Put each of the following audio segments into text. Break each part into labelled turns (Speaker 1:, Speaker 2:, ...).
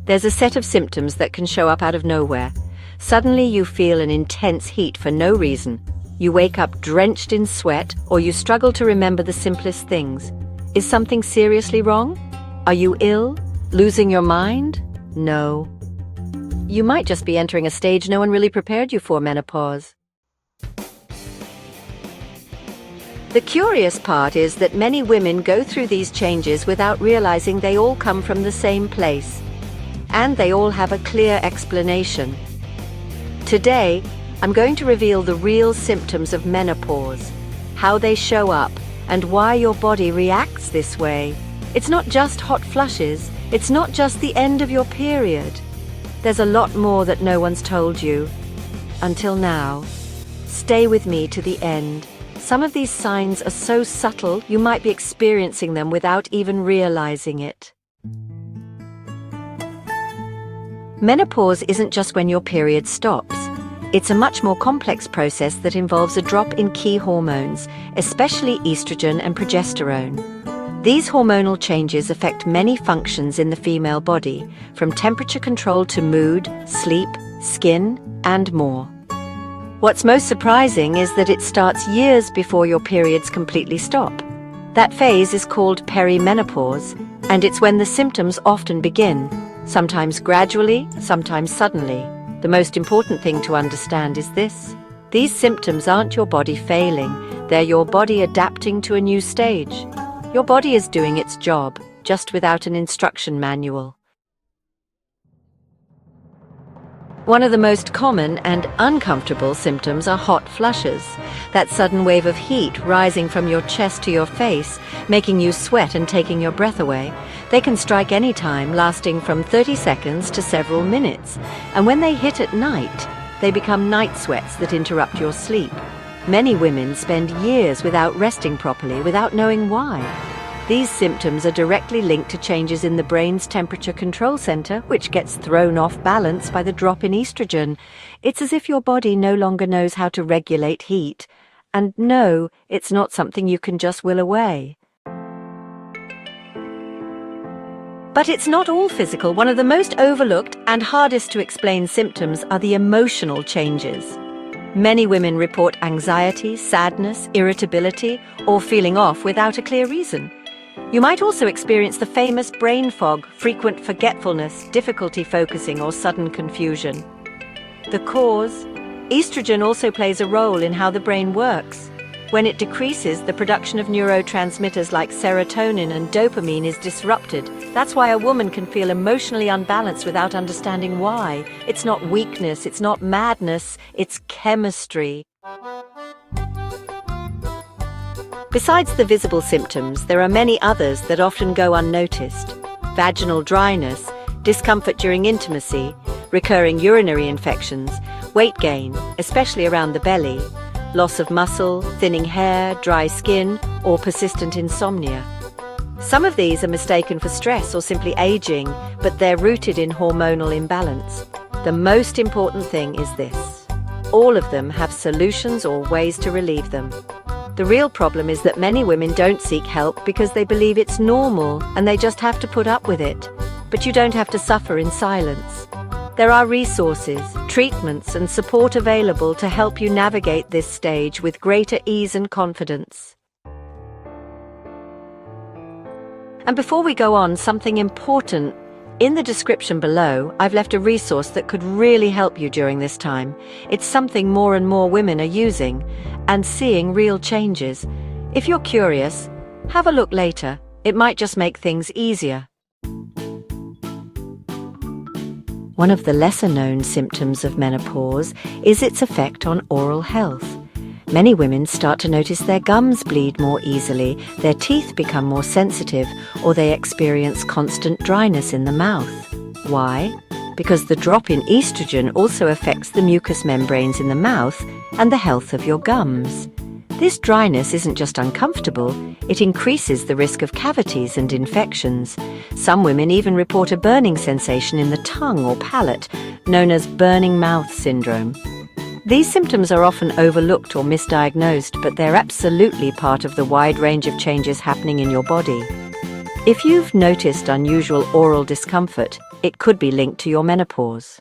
Speaker 1: There's a set of symptoms that can show up out of nowhere. Suddenly you feel an intense heat for no reason. You wake up drenched in sweat, or you struggle to remember the simplest things. Is something seriously wrong? Are you ill? Losing your mind? No. You might just be entering a stage no one really prepared you for, menopause. The curious part is that many women go through these changes without realizing they all come from the same place. And they all have a clear explanation. Today, I'm going to reveal the real symptoms of menopause, how they show up, and why your body reacts this way. It's not just hot flushes, it's not just the end of your period. There's a lot more that no one's told you. Until now. Stay with me to the end. Some of these signs are so subtle you might be experiencing them without even realizing it. Menopause isn't just when your period stops. It's a much more complex process that involves a drop in key hormones, especially estrogen and progesterone. These hormonal changes affect many functions in the female body, from temperature control to mood, sleep, skin, and more. What's most surprising is that it starts years before your periods completely stop. That phase is called perimenopause, and it's when the symptoms often begin, sometimes gradually, sometimes suddenly. The most important thing to understand is this: these symptoms aren't your body failing, they're your body adapting to a new stage. Your body is doing its job, just without an instruction manual. One of the most common and uncomfortable symptoms are hot flushes, that sudden wave of heat rising from your chest to your face, making you sweat and taking your breath away. They can strike any time, lasting from 30 seconds to several minutes, and when they hit at night, they become night sweats that interrupt your sleep. Many women spend years without resting properly, without knowing why. These symptoms are directly linked to changes in the brain's temperature control center, which gets thrown off balance by the drop in estrogen. It's as if your body no longer knows how to regulate heat. And no, it's not something you can just will away. But it's not all physical. One of the most overlooked and hardest to explain symptoms are the emotional changes. Many women report anxiety, sadness, irritability, or feeling off without a clear reason. You might also experience the famous brain fog, frequent forgetfulness, difficulty focusing, or sudden confusion. The cause? Estrogen also plays a role in how the brain works. When it decreases, the production of neurotransmitters like serotonin and dopamine is disrupted. That's why a woman can feel emotionally unbalanced without understanding why. It's not weakness, it's not madness, it's chemistry. Besides the visible symptoms, there are many others that often go unnoticed. Vaginal dryness, discomfort during intimacy, recurring urinary infections, weight gain, especially around the belly, loss of muscle, thinning hair, dry skin, or persistent insomnia. Some of these are mistaken for stress or simply aging, but they're rooted in hormonal imbalance. The most important thing is this: all of them have solutions or ways to relieve them. The real problem is that many women don't seek help because they believe it's normal and they just have to put up with it. But you don't have to suffer in silence. There are resources, treatments, and support available to help you navigate this stage with greater ease and confidence. And before we go on, something important. In the description below, I've left a resource that could really help you during this time. It's something more and more women are using and seeing real changes. If you're curious, have a look later. It might just make things easier. One of the lesser-known symptoms of menopause is its effect on oral health. Many women start to notice their gums bleed more easily, their teeth become more sensitive, or they experience constant dryness in the mouth. Why? Because the drop in estrogen also affects the mucous membranes in the mouth and the health of your gums. This dryness isn't just uncomfortable, it increases the risk of cavities and infections. Some women even report a burning sensation in the tongue or palate, known as burning mouth syndrome. These symptoms are often overlooked or misdiagnosed, but they're absolutely part of the wide range of changes happening in your body. If you've noticed unusual oral discomfort, it could be linked to your menopause.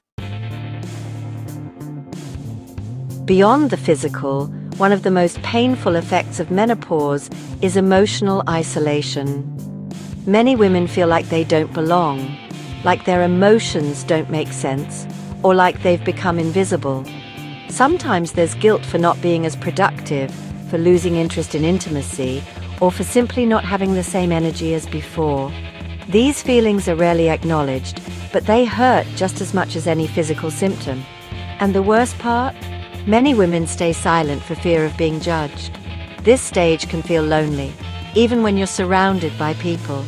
Speaker 1: Beyond the physical, one of the most painful effects of menopause is emotional isolation. Many women feel like they don't belong, like their emotions don't make sense, or like they've become invisible. Sometimes there's guilt for not being as productive, for losing interest in intimacy, or for simply not having the same energy as before. These feelings are rarely acknowledged, but they hurt just as much as any physical symptom. And the worst part? Many women stay silent for fear of being judged. This stage can feel lonely, even when you're surrounded by people.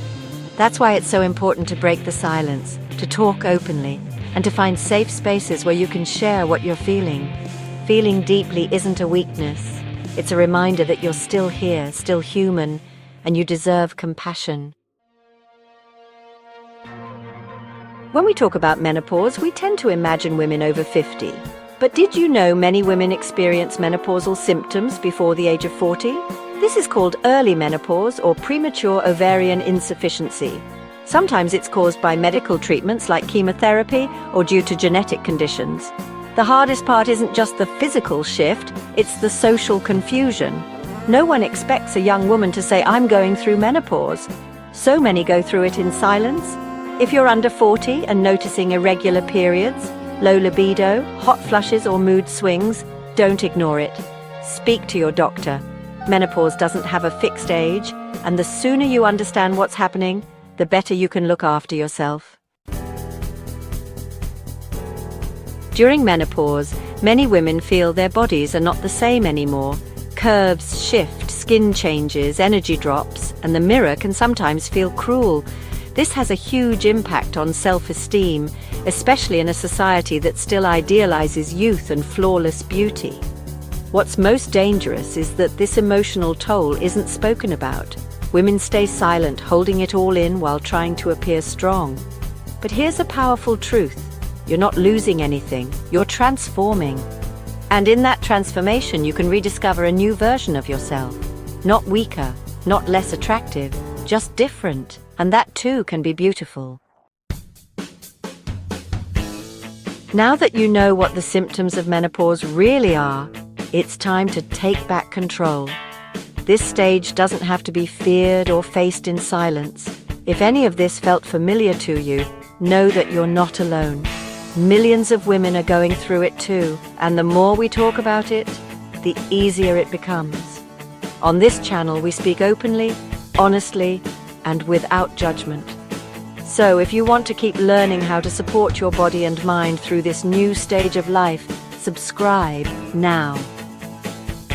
Speaker 1: That's why it's so important to break the silence, to talk openly, and to find safe spaces where you can share what you're feeling. Feeling deeply isn't a weakness. It's a reminder that you're still here, still human, and you deserve compassion. When we talk about menopause, we tend to imagine women over 50. But did you know many women experience menopausal symptoms before the age of 40? This is called early menopause or premature ovarian insufficiency. Sometimes it's caused by medical treatments like chemotherapy or due to genetic conditions. The hardest part isn't just the physical shift, it's the social confusion. No one expects a young woman to say, "I'm going through menopause." So many go through it in silence. If you're under 40 and noticing irregular periods, low libido, hot flushes or mood swings, don't ignore it. Speak to your doctor. Menopause doesn't have a fixed age, and the sooner you understand what's happening, the better you can look after yourself. During menopause, many women feel their bodies are not the same anymore. Curves shift, skin changes, energy drops, and the mirror can sometimes feel cruel. This has a huge impact on self-esteem, especially in a society that still idealizes youth and flawless beauty. What's most dangerous is that this emotional toll isn't spoken about. Women stay silent, holding it all in while trying to appear strong. But here's a powerful truth. You're not losing anything, you're transforming. And in that transformation, you can rediscover a new version of yourself. Not weaker, not less attractive, just different. And that too can be beautiful. Now that you know what the symptoms of menopause really are, it's time to take back control. This stage doesn't have to be feared or faced in silence. If any of this felt familiar to you, know that you're not alone. Millions of women are going through it too, and the more we talk about it, the easier it becomes. On this channel, we speak openly, honestly, and without judgment. So if you want to keep learning how to support your body and mind through this new stage of life, subscribe now.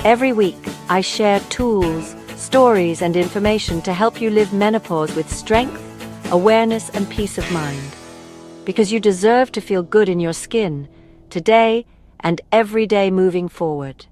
Speaker 1: Every week, I share tools, stories, and information to help you live menopause with strength, awareness, and peace of mind. Because you deserve to feel good in your skin, today and every day moving forward.